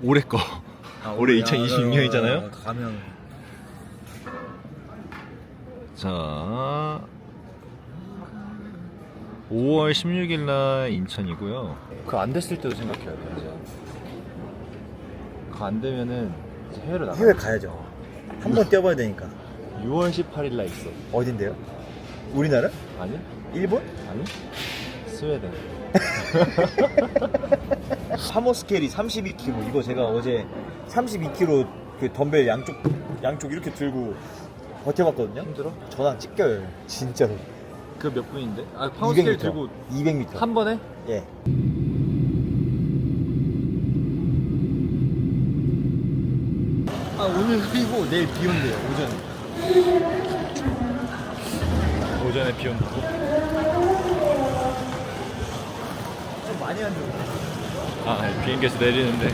올해 거. 올해 2026년이잖아요. 가면 자, 5월 16일 날 인천이고요. 그 안 됐을 때도 생각해야 돼. 이제 그 안 되면은 이제 해외로 나가. 해외 가야죠. 한 번 뛰어봐야 되니까. 6월 18일 날 있어. 어딘데요? 우리나라? 아니? 일본? 아니? 스웨덴. 하머 스케일이 32kg. 이거 제가 어제 32kg 그 덤벨 양쪽 이렇게 들고 버텨봤거든요. 힘들어? 전화 찢겨요. 진짜로. 그 몇 분인데? 아, 파워스케일 200m. 들고 200m. 한 번에? 예. 아, 오늘 흐리고 내일 비 온대요. 오전에 비 온다고? 좀 많이 안 좋아. 아, 비행기에서 내리는데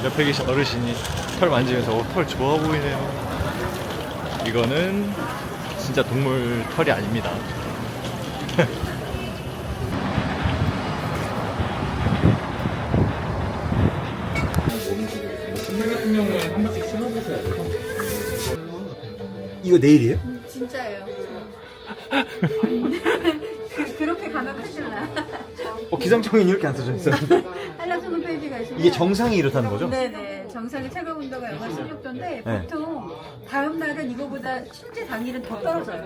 옆에 계신 어르신이 털 만지면서 털 좋아 보이네요. 이거는 진짜 동물 털이 아닙니다. 이거 내일이에요? 진짜예요. 그렇게 가면 큰일 나. 기상청에는 이렇게 안 써져 있어요. 한라산 홈페이지가 있으면 이게 정상이 이렇다는 거죠? 네네. 정상의 체감 온도가 영하 16도인데 보통 다음 날은 이거보다 실제 당일은 더 떨어져요.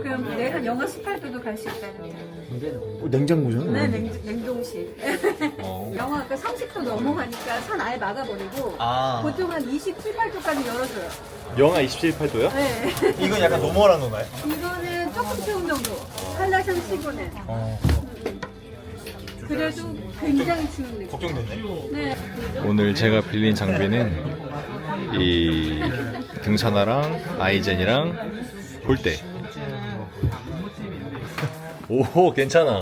그럼 내일 한 영하 18도도 갈 수 있다는 거예요. 냉장고잖아요. 네, 냉동실. 영하 아까 30도 넘어가니까 산 아예 막아버리고 아. 보통 한 27, 8도까지 열어줘요. 영하 27, 8도요? 네. 이건 약간 노멀한 건가요? 이거는 조금 추운 정도. 한라산 치고는. 그래도 굉장히 추운 느낌. 걱정됐네. 네. 오늘 제가 빌린 장비는 이 등산화랑 아이젠이랑 볼대. 오, 괜찮아.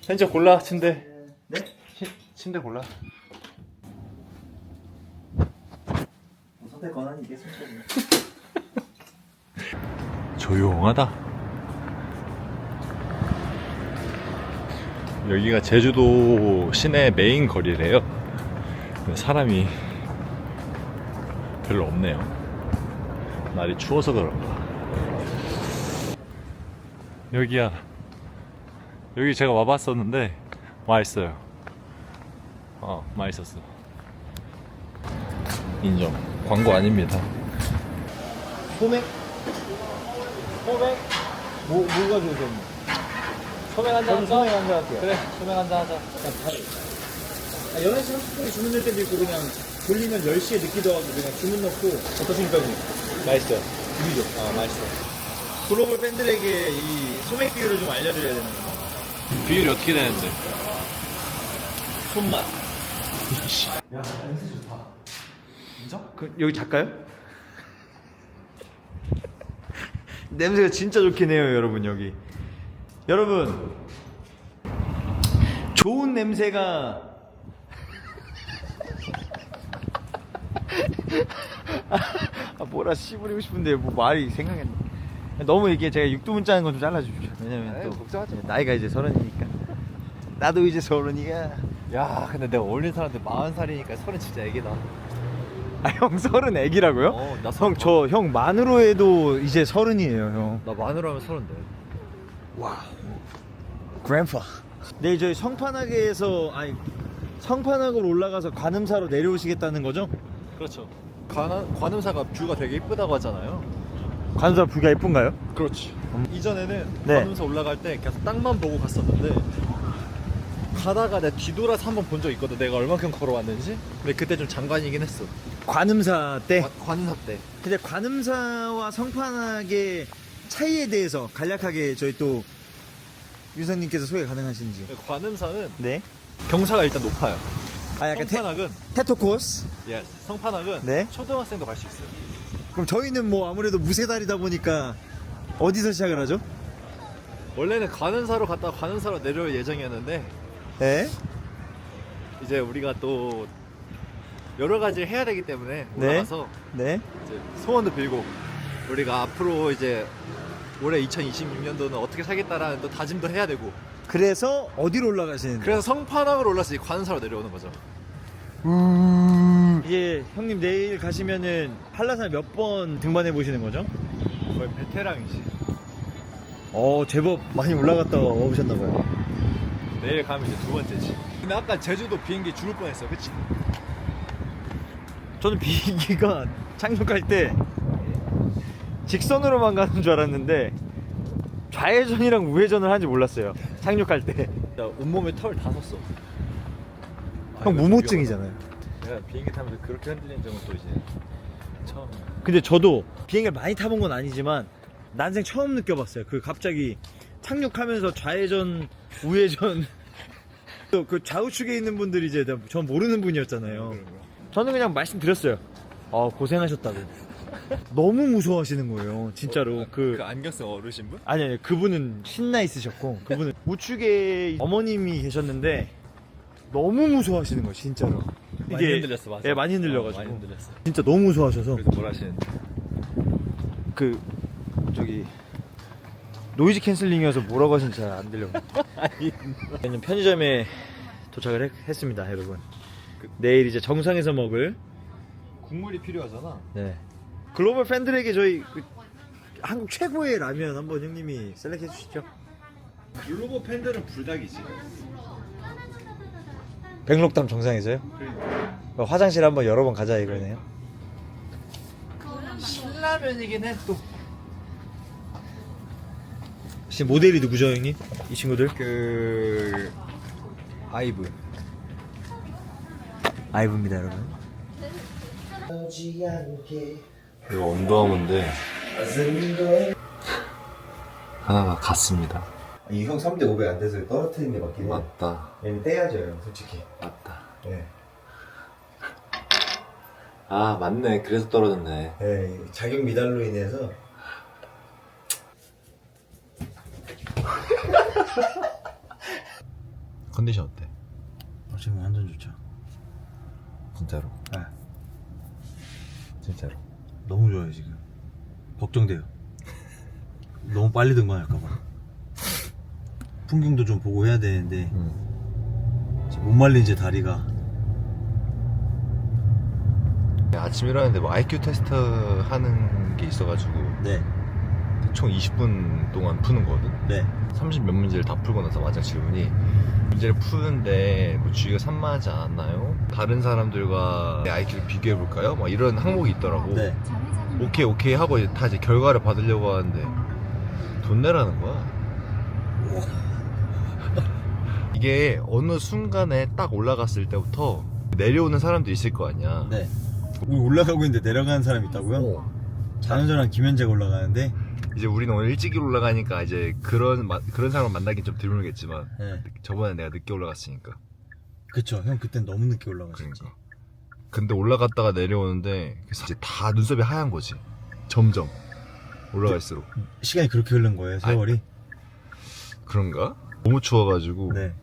현재 골라, 침대. 네? 침대 골라. 선택 권한이 있겠습니까? 조용하다. 여기가 제주도 시내 메인 거리래요. 근데 사람이 별로 없네요. 날이 추워서 그런가. 여기야. 여기 제가 와봤었는데 맛있어요. 맛있었어. 인정. 광고 아닙니다. 소맥? 소맥? 뭐가 좋으세요? 소맥 한잔 저는 소맥 한잔 할게요. 그래, 소맥 한잔 하자. 11시 30분에 주문될 때도 있고 그냥 졸리면 10시에 늦기도 하고 그냥 주문 넣고 어떠십니까? 맛있어요. 죽이죠. 맛있어. 글로벌 팬들에게 이 소맥 비율을 좀 알려드려야 되는 거. 비율이 어떻게 되는데? 손맛. 야, 냄새 좋다. 인정? 여기 작가요? 냄새가 진짜 좋긴 해요, 여러분, 여기. 여러분, 좋은 냄새가 뭐라 씨부리고 싶은데 뭐 말이 생각이 안 나. 너무 이게 제가 육두문자 하는 건 좀 잘라주십시오. 왜냐면 또 걱정하지 마. 나이가 이제 30이니까. 나도 이제 30이야. 야, 근데 내가 어울리는 사람들 40살이니까 30 진짜 애기다. 아, 형 30 애기라고요? 나 형, 저 형 만으로 해도 이제 30이에요, 형. 나 만으로 하면 30대. 와우. 그랜파. 내일 저희 성판하게에서 성판하고로 올라가서 관음사로 내려오시겠다는 거죠? 그렇죠. 관음사가 뷰가 되게 이쁘다고 하잖아요. 관음사 뷰가 예쁜가요? 그렇지. 이전에는 네. 관음사 올라갈 때 계속 땅만 보고 갔었는데 가다가 내가 뒤돌아서 한번 본 적 있거든. 내가 얼만큼 걸어왔는지. 근데 그때 좀 장관이긴 했어. 관음사 때. 관음사 때. 근데 관음사와 성판하게 차이에 대해서 간략하게 저희 또 유성님께서 소개 가능하신지. 관음사는 네. 경사가 일단 높아요. 약간 성판악은 테토 코스. 예, 성판악은 네. 초등학생도 갈 수 있어요. 그럼 저희는 뭐 아무래도 무쇠다리다 보니까 어디서 시작을 하죠? 원래는 관음사로 갔다가 관음사로 내려올 예정이었는데 네. 이제 우리가 또 여러 가지를 해야 되기 때문에 네. 올라가서 네. 이제 소원도 빌고 우리가 앞으로 이제 올해 2026년도는 어떻게 살겠다라는 또 다짐도 해야 되고. 그래서 어디로 올라가시는데? 그래서 성판악으로 올라서 관사로 내려오는 거죠. 이제 형님 내일 가시면은 한라산 몇 번 등반해 보시는 거죠? 거의 베테랑이지. 제법 많이 올라갔다 오셨나봐요. 내일 가면 이제 두 번째지. 근데 아까 제주도 비행기 죽을 뻔했어, 그치? 저는 비행기가 착륙할 때 직선으로만 가는 줄 알았는데 좌회전이랑 우회전을 하는지 몰랐어요. 착륙할 때. 나 온몸에 털 다 섰어. 형 무모증이잖아요. 내가 비행기 타면서 그렇게 흔들린 적은 또 이제 처음. 근데 저도 비행기를 많이 타본 건 아니지만 난생 처음 느껴봤어요. 그 갑자기 착륙하면서 좌회전, 우회전 또 그 좌우측에 있는 분들이 이제 전 모르는 분이었잖아요. 저는 그냥 말씀드렸어요. 고생하셨다고. 너무 무서워하시는 거예요, 진짜로. 그 안경 쓴 어르신 분? 아니 그분은 신나 있으셨고 그분은 우측에 어머님이 계셨는데 너무 무서워하시는 거예요, 진짜로. 많이 흔들렸어, 맞아. 예, 많이 흔들려가지고. 많이 흔들렸어. 진짜 너무 무서워하셔서. 그래서 뭘 하시는데? 저기 노이즈 캔슬링이어서 뭐라고 하시는지 잘 안 들려요. 저희는 편의점에 도착을 했습니다, 여러분. 내일 이제 정상에서 먹을 국물이 필요하잖아. 네. 글로벌 팬들에게 저희 한국 최고의 라면 한번 형님이 셀렉해 주시죠. 글로벌 팬들은 불닭이지. 백록담 정상에서요? 화장실 한번 여러 번 가자 이거네요. 신라면이긴 해 또. 지금 모델이 누구죠, 형님? 이 친구들? 아이브입니다, 여러분. 이거 언더아머인데 하나가 갔습니다. 이 형 3대 500 안 돼서 떨어뜨린 게 맞긴 해. 맞다. 얘는 떼야죠, 형, 솔직히. 맞다. 네. 아 맞네. 그래서 떨어졌네. 네, 자격 미달로 인해서. 컨디션 어때? 지금 완전 좋죠. 진짜로? 네. 진짜로. 너무 좋아요, 지금. 걱정돼요. 너무 빨리 등반할까봐. 풍경도 좀 보고 해야 되는데, 지금 못 말린 제 다리가. 아침 일어났는데 뭐 IQ 테스트 하는 게 있어가지고 네. 총 20분 동안 푸는 거거든? 네. 30 몇 문제를 다 풀고 나서 마지막 질문이 문제를 푸는데 뭐 주위가 산만하지 않았나요? 다른 사람들과 내 IQ를 비교해볼까요? 막 이런 항목이 있더라고. 네. 오케이 하고 다 이제 결과를 받으려고 하는데 돈 내라는 거야. 이게 어느 순간에 딱 올라갔을 때부터 내려오는 사람도 있을 거 아니야. 네. 우리 올라가고 있는데 내려가는 사람이 있다고요? 자연전한 김현재가 올라가는데. 이제 우리는 오늘 일찍 올라가니까 이제 그런 사람을 만나긴 좀 드물겠지만 네. 저번에 내가 늦게 올라갔으니까. 그쵸. 형 그땐 너무 늦게 올라갔었지. 그러니까. 근데 올라갔다가 내려오는데 그래서 이제 다 눈썹이 하얀 거지. 점점 올라갈수록. 시간이 그렇게 흐른 거예요, 세월이? 그런가? 너무 추워가지고 네.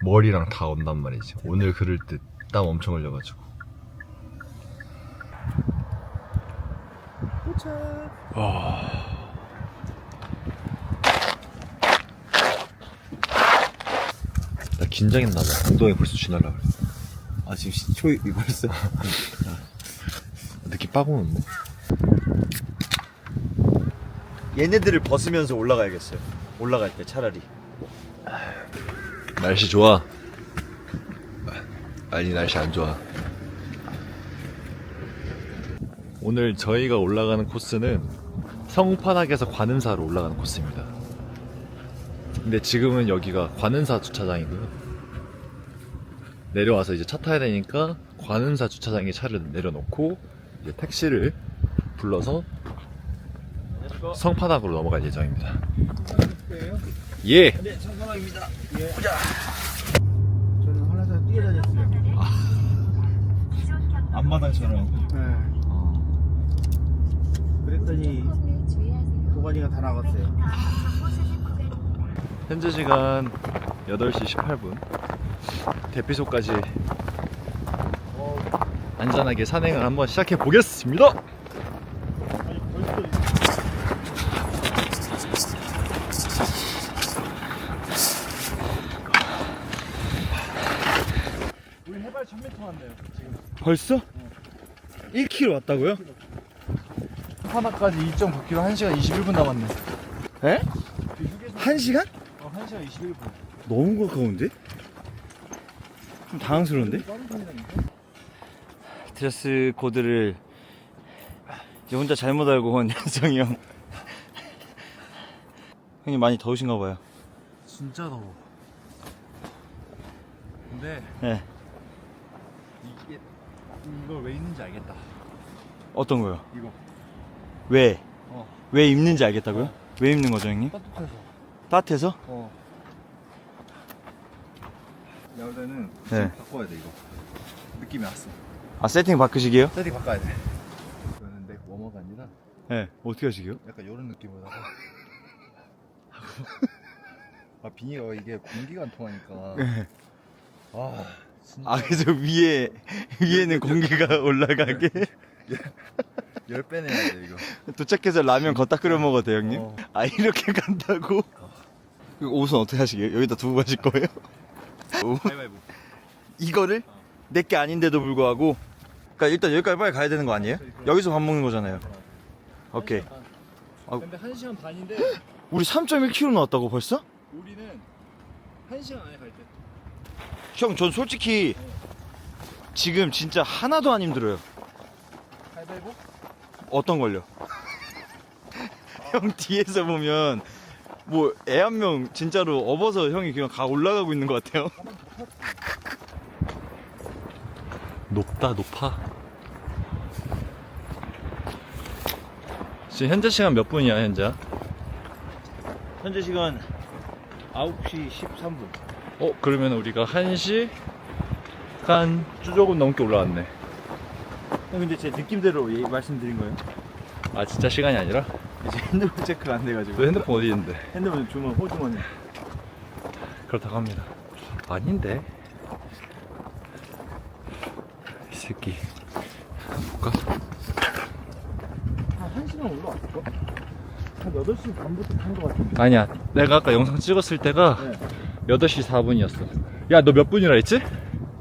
머리랑 다 온단 말이지. 오늘 그럴 때 땀 엄청 흘려가지고. 나 긴장했나봐. 엉덩이 벌써 쥐날라 그래. 아, 지금 초이 벌써. 느낌 빡 오는데? 얘네들을 벗으면서 올라가야겠어요. 올라갈 때 차라리. 날씨 좋아. 아니 날씨 안 좋아. 오늘 저희가 올라가는 코스는 성판악에서 관음사로 올라가는 코스입니다. 근데 지금은 여기가 관음사 주차장이고요. 내려와서 이제 차 타야 되니까 관음사 주차장에 차를 내려놓고 이제 택시를 불러서 성판악으로 넘어갈 예정입니다. 예. 네, 성판악입니다. 예. 보자. 저는 한라산 뛰어다녔어요. 앞마당처럼. 네. 그랬더니 도가니가 다 나갔어요. 현재 시간 8시 18분. 대피소까지 안전하게 산행을 한번 시작해 보겠습니다. 왔네요 지금. 벌써? 1km 왔다고요? 하나까지 2.9km 1시간 21분 남았네. 에? 1시간? 1시간 21분. 너무 가까운데? 좀 당황스러운데? 드레스 코드를 이제 혼자 잘못 알고 온 현성이 형. 형님 많이 더우신가 봐요. 진짜 더워. 근데 네. 이걸 왜 있는지 알겠다. 어떤 거요? 이거 왜? 어. 왜 입는지 알겠다고요? 왜 입는 거죠, 형님? 따뜻해서. 따뜻해서? 야외는 네. 바꿔야 돼 이거. 느낌이 왔어. 아, 세팅 바꾸시게요? 세팅 바꿔야 돼. 이거는 내 워머가 아니라 네. 어떻게 하시게요? 약간 이런 느낌으로다가 아 비니가 이게 공기가 안 통하니까 네. 아 진짜 아, 그래서 위에는 공기가 올라가게? 10배 내야 돼 이거. 도착해서 라면 걷다 끓여 먹어도 돼요, 형님? 어. 아, 이렇게 간다고? 그 옷은 어떻게 하시게요? 여기다 두고 가실 거예요? 가위바위보. 이거를? 내게 아닌데도 불구하고? 그러니까 일단 여기까지 빨리 가야 되는 거 아니에요? 여기서 밥 먹는 거잖아요. 오케이. 아, 근데 1시간 반인데 우리 3.1km 나왔다고 벌써? 우리는 1시간 안에 갈 때. 형, 전 솔직히 지금 진짜 하나도 안 힘들어요. 가위바위보? 어떤 걸요? 형 뒤에서 보면 뭐 애 한 명 진짜로 업어서 형이 그냥 올라가고 있는 것 같아요. 높다 높아. 지금 현재 시간 몇 분이야 현재? 현재 시간 9시 13분. 그러면 우리가 1시간 조금 넘게 올라왔네. 형, 근데 제 느낌대로 말씀드린 거예요. 아 진짜 시간이 아니라? 이제 핸드폰 체크가 안 돼가지고. 너 핸드폰 어디 있는데? 핸드폰 주머니, 호주머니. 그렇다고 합니다. 아닌데? 이 새끼 볼까? 한 1시간 올라왔을까? 한 8시 반부터 탄 것 같은데. 아니야, 내가 아까 영상 찍었을 때가 네. 8시 4분이었어. 야, 너 몇 분이라 했지?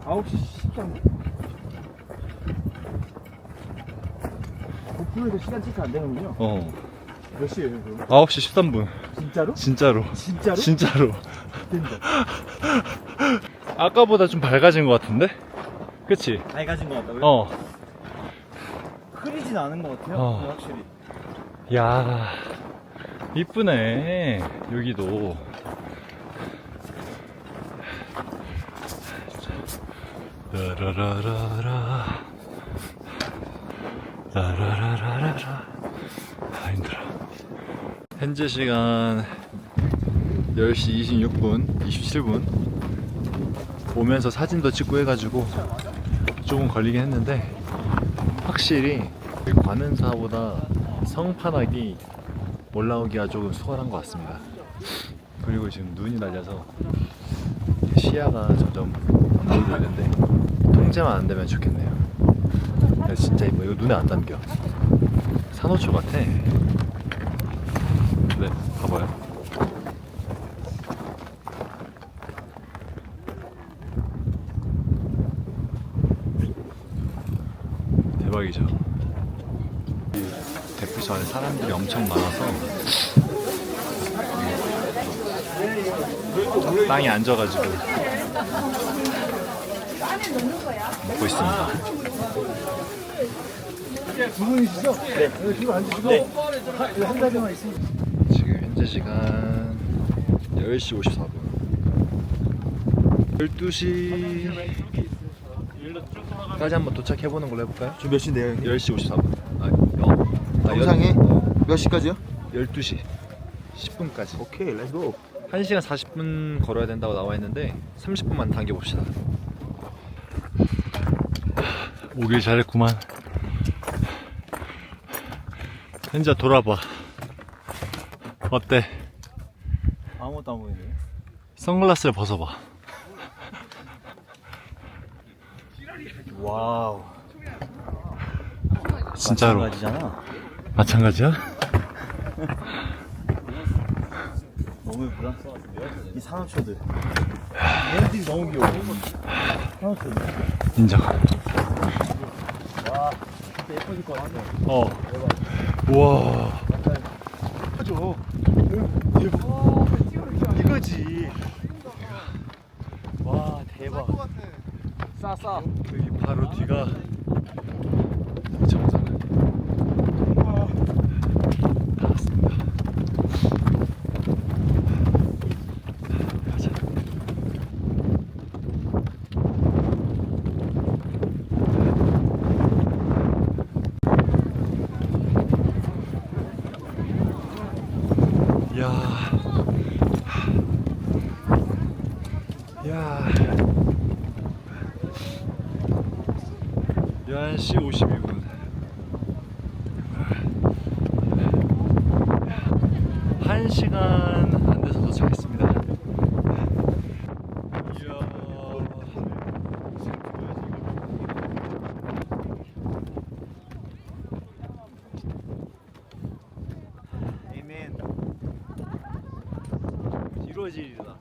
9시 13분. 고프로에서 시간 체크 안 되는군요. 몇 시에요, 그럼? 9시 13분. 진짜로? 진짜로. 진짜로? 진짜로. 된다. 아까보다 좀 밝아진 것 같은데? 그치? 밝아진 것 같다고요? 흐리진 않은 것 같아요. 어. 확실히. 야, 이쁘네. 여기도. 라라라라라. 라라라라라. 아, 힘들어. 현재 시간 10시 26분, 27분. 오면서 사진도 찍고 해가지고 조금 걸리긴 했는데, 확실히 관음사보다 성판악이 올라오기가 조금 수월한 것 같습니다. 그리고 지금 눈이 날려서 시야가 점점 안 보이고 있는데 통제만 안 되면 좋겠네요. 진짜 이거 눈에 안 담겨. 산호초 같아. 네, 봐봐요. 대박이죠. 대피소 안에 사람들이 엄청 많아서 땅에 앉아가지고 먹고 있습니다. 두 분이시죠? 네. 뒤로 앉으시고 한 가지만 있습니다. 지금 현재 시간 10시 54분. 12시까지 한번 도착해보는 걸로 해볼까요? 지금 몇 시인데요, 형님? 10시 54분. 영상에 몇 시까지요? 12시 10분까지. 오케이, 렛츠고. 1시간 40분 걸어야 된다고 나와 있는데 30분만 당겨봅시다. 오길 잘했구만. 현자 돌아봐. 어때? 아무것도 안 보이네요. 선글라스를 벗어봐. 와우. 진짜로. 마찬가지잖아. 마찬가지야? 너무 예쁘다. 이 산호초들. 얘네들이 너무 귀여워. 산호초들. 인정. 와, 진짜 예뻐질 것 같아. 우와. 하죠. 대박. 이거지. 와, 대박. 싸. 여기 바로 뒤가 정상. 다 왔습니다. 가자. 야. 11시 52분. 1시간 안 돼서 도착했습니다. 이야. 에멘. 이루어지리다.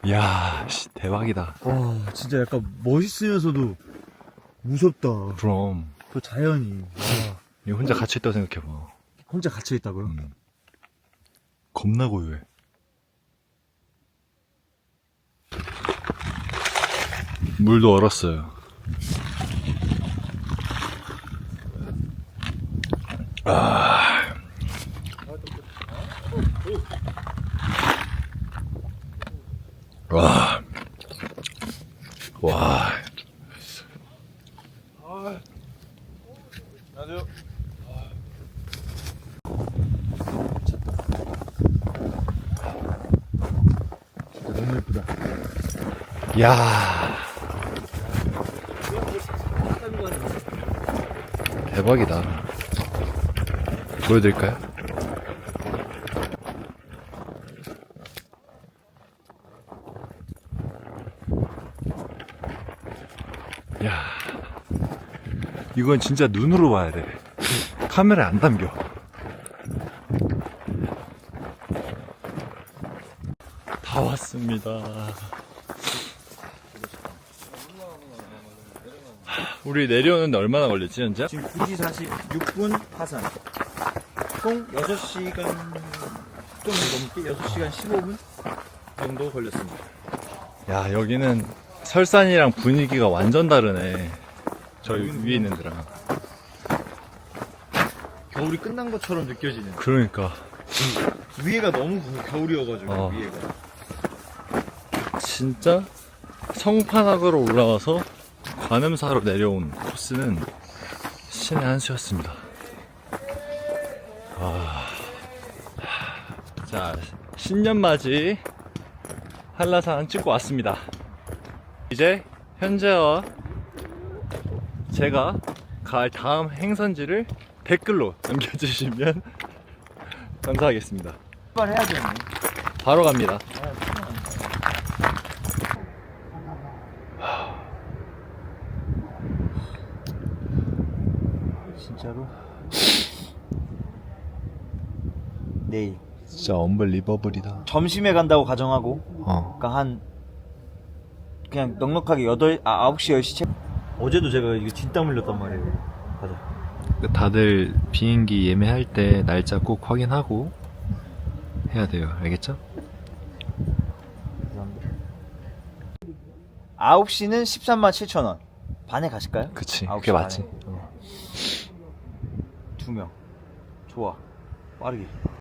이야, 대박이다. 와, 진짜 약간 멋있으면서도 무섭다. 그럼. 그 자연이. 와, 이 혼자 갇혀있다고 생각해봐. 혼자 갇혀 있다고요? 겁나 고요해. 물도 얼었어요. 와. 와. 안녕하세요. 진짜 너무 예쁘다. 야. 대박이다. 보여드릴까요? 야, 이건 진짜 눈으로 봐야 돼. 카메라에 안 담겨. 다 왔습니다. 우리 내려오는데 얼마나 걸렸지, 현재? 지금 2시 46분 파산. 총 6시간 좀 넘게 6시간 15분 정도 걸렸습니다. 야, 여기는 설산이랑 분위기가 완전 다르네. 저희 위에 있는 데랑. 겨울이 끝난 것처럼 느껴지는. 그러니까. 위에가 너무 겨울이어가지고 어. 위에가. 진짜 성판악으로 올라와서 관음사로 내려온 코스는 신의 한 수였습니다. 자, 신년맞이 한라산 찍고 왔습니다. 이제 현재와 제가 갈 다음 행선지를 댓글로 남겨주시면 감사하겠습니다. 출발해야겠네. 바로 갑니다. 진짜로? 내일 진짜 언블리버블이다. 점심에 간다고 가정하고 그러니까 그냥 넉넉하게 9시 10시 어제도 제가 이거 진땀 흘렸단 말이에요. 가자. 다들 비행기 예매할 때 날짜 꼭 확인하고 해야 돼요. 알겠죠? 9시는 13만 7천 원. 반에 가실까요? 그치. 9시 그게 맞지. 반에. 2명. 좋아. 빠르게.